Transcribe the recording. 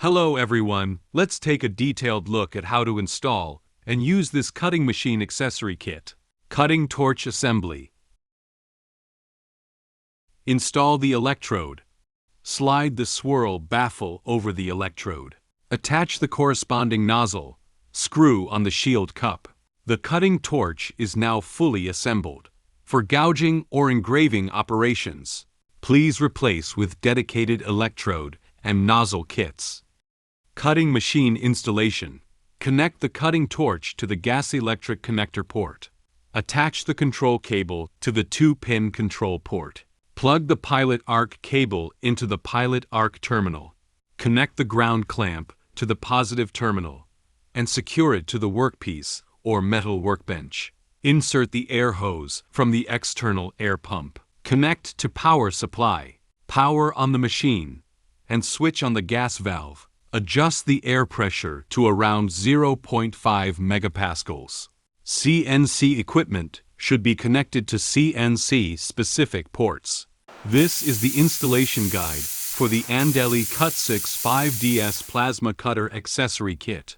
Hello everyone, let's take a detailed look at how to install and use this cutting machine accessory kit. Cutting torch assembly. Install the electrode. Slide the swirl baffle over the electrode. Attach the corresponding nozzle. Screw on the shield cup. The cutting torch is now fully assembled. For gouging or engraving operations, please replace with dedicated electrode and nozzle kits. Cutting machine installation. Connect the cutting torch to the gas-electric connector port. Attach the control cable to the 2-pin control port. Plug the pilot arc cable into the pilot arc terminal. Connect the ground clamp to the positive terminal and secure it to the workpiece or metal workbench. Insert the air hose from the external air pump. Connect to power supply. Power on the machine and switch on the gas valve. Adjust the air pressure to around 0.5 megapascals. CNC equipment should be connected to CNC-specific ports. This is the installation guide for the ANDELI Cut-65DS Plasma Cutter Accessory Kit.